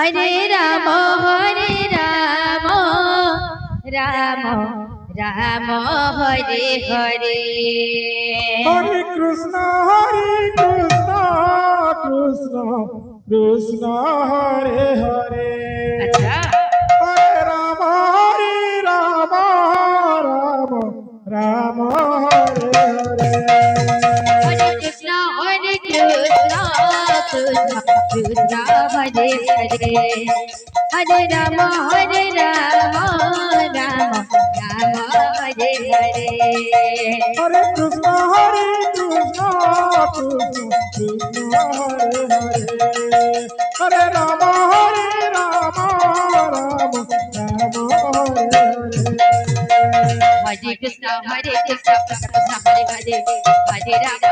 হরে রাম রাম রাম হরে হরে হরে কৃষ্ণ কৃষ্ণ কৃষ্ণ হরে হরে আচ্ছা হরে Ram Ram Ram Ram Hare Hare Hare Krishna Krishna Krishna Hare Hare Hare Ram Ram Ram Hare Hare Hare Krishna Krishna Krishna Hare Hare Hare Ram Ram Ram Hare Hare Hare Krishna, Hare Krishna, Krishna Krishna, Hare Hare, Hare Rama,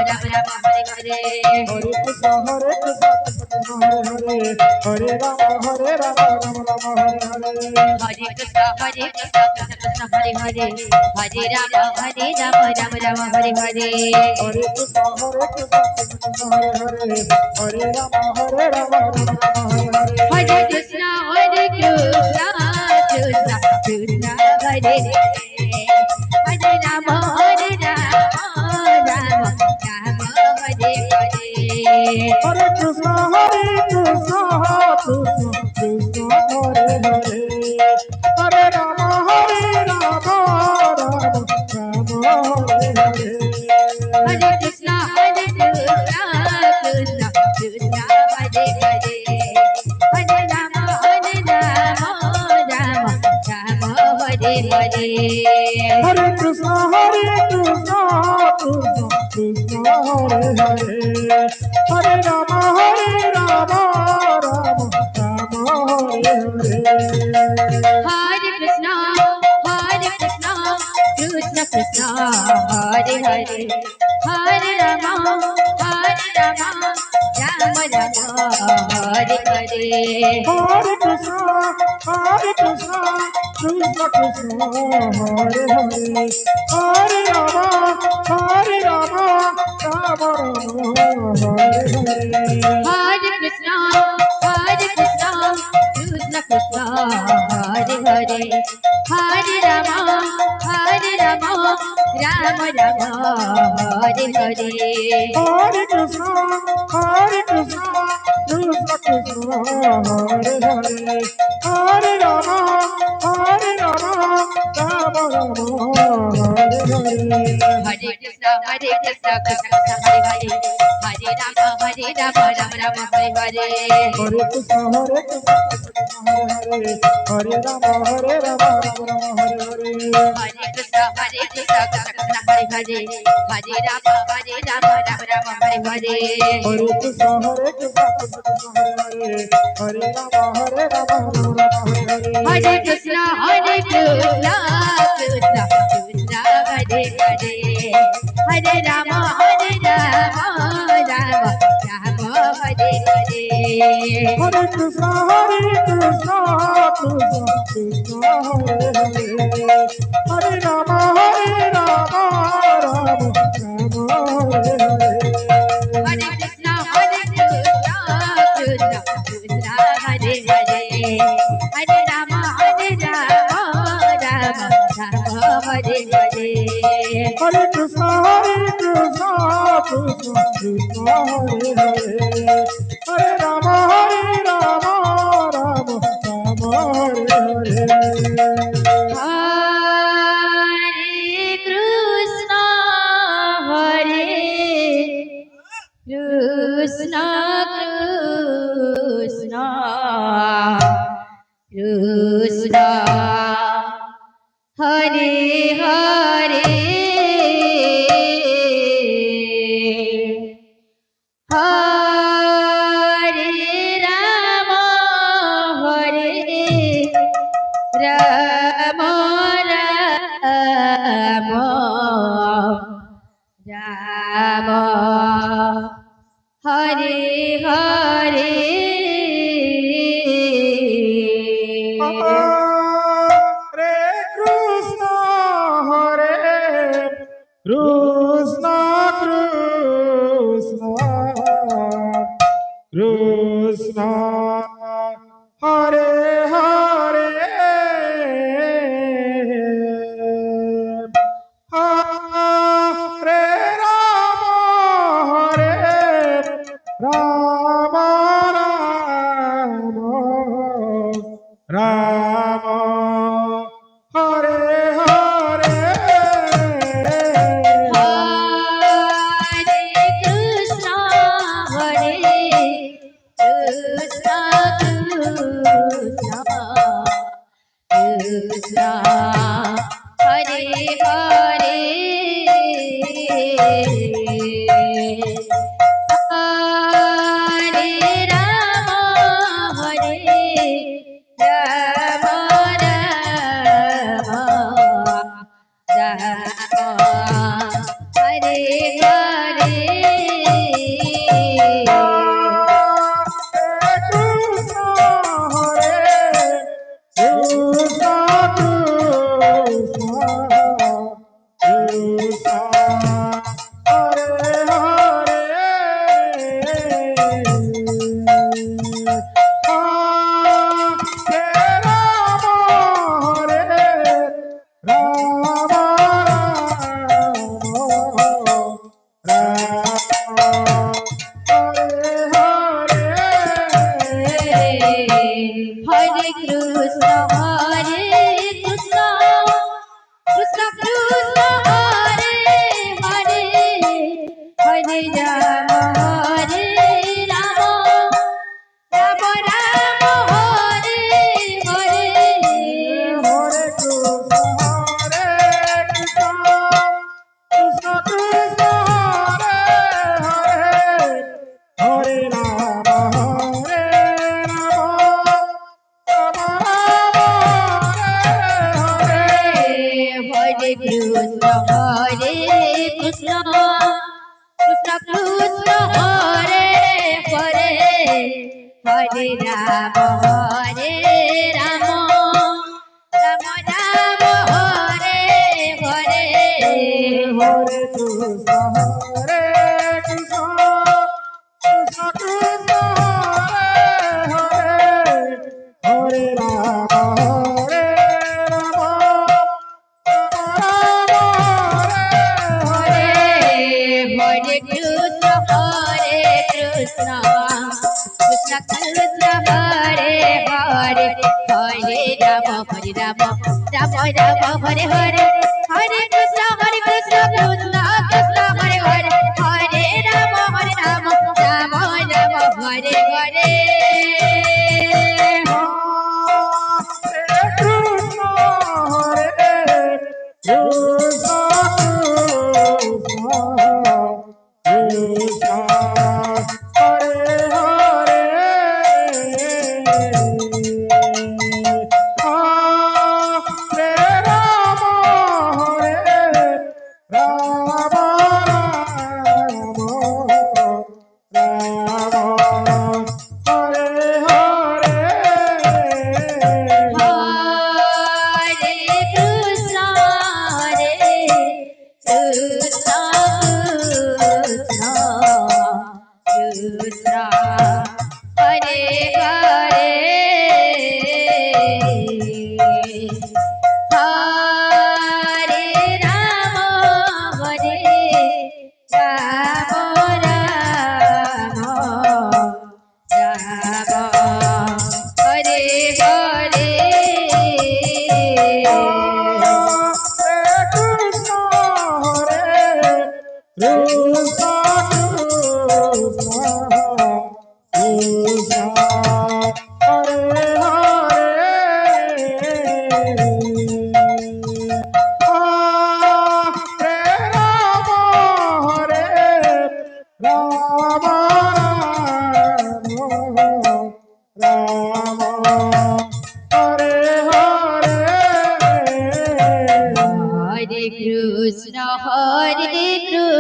Rama Rama, Hare Hare. Hare Krishna, Hare Krishna, Krishna Hare Hare, Hare Rama, Rama Rama, Hare Hare. Hare Krishna, Hare Krishna, Krishna Krishna, Hare Hare, Hare Rama, Rama Rama, Hare Hare. Hare Krishna, Hare Krishna, Krishna Hare Hare, Hare Rama, Rama Rama, Hare Hare. Hare Krishna, Hare Krishna, Krishna Krishna, Hare Hare, Hare Rama, Rama Rama, Hare Hare. Hare Krishna, Hare Krishna, Krishna Krishna, Hare Hare, Hare Rama, Rama Rama, Hare Hare. Hare Krishna, Hare Krishna, Krishna Krishna, Hare Hare, Hare Rama, Rama Rama, Hare Hare. Hare Krishna, Hare Krishna, Krishna Krishna, Hare Hare, Hare Rama, Rama Rama, Hare Hare. Hare Krishna, Hare Krishna, Krishna Krishna, Hare Hare, Hare Rama, Rama Rama, Hare Hare. Hare Krishna, Hare Krishna, Krishna Krishna, Hare Hare, Hare Rama, Rama Rama, Hare Hare. Hare Krishna, Hare Krishna, Krishna Krishna, Hare Hare, Hare Rama, Rama Rama, Hare Hare. Hare Krishna, Hare Krishna, Krishna Krishna, Hare Hare, Hare Rama, Rama Rama, Hare Hare. Hare Krishna, Hare Krishna, Krishna Krishna, Hare Hare, Hare Rama, Rama Rama, Hare Hare. Hare Krishna, Hare Krishna, Krishna Hare Hare, Hare Rama, Rama Rama, Hare Hare. Hare Krishna, Hare Krishna, Krishna Krishna, Hare Hare, Hare Rama, Rama Rama, Hare Hare. Hare Krishna, Hare Krishna, Krishna Hare Hare, Hare Rama, Rama Rama, Hare Hare. Hare Krishna, Hare Krishna, Krishna Krishna, Hare Hare, Hare Rama, Rama Rama, Hare Hare. Hare Krishna, Hare Krishna, Krishna Krishna, Hare Hare, Hare Rama, Rama Rama, Hare Hare. Hare Krishna, Hare Krishna, Krishna Krishna, Hare Hare, Hare Rama, Rama Rama, Hare Hare. Hare Krishna, Hare Krishna, Krishna Krishna, Hare Hare, Hare Rama, Rama Rama, Hare Hare. Hare Krishna, Hare Krishna, Krishna Krishna, Hare Hare, Hare Krishna Hare Hare Hare Rama Hare Hare Krishna Hare Krishna Krishna Krishna Hare Hare Hare Rama Hare Rama Rama Rama Hare Hare Hare Krishna Hare Krishna Krishna Krishna Hare Hare Hare Rama Hare Rama Rama Rama Hare Hare Hare Krishna Hare Krishna Krishna Krishna Hare Hare Hare Rama Hare Rama Rama Rama Hare Hare Hare Krishna Krishna Krishna Hare Hare Hare Rama Rama Rama Hare Hare Hare Krishna Krishna Krishna Hare Hare Hare Rama Hare Rama Rama Hare Hare Hare Krishna Hare Krishna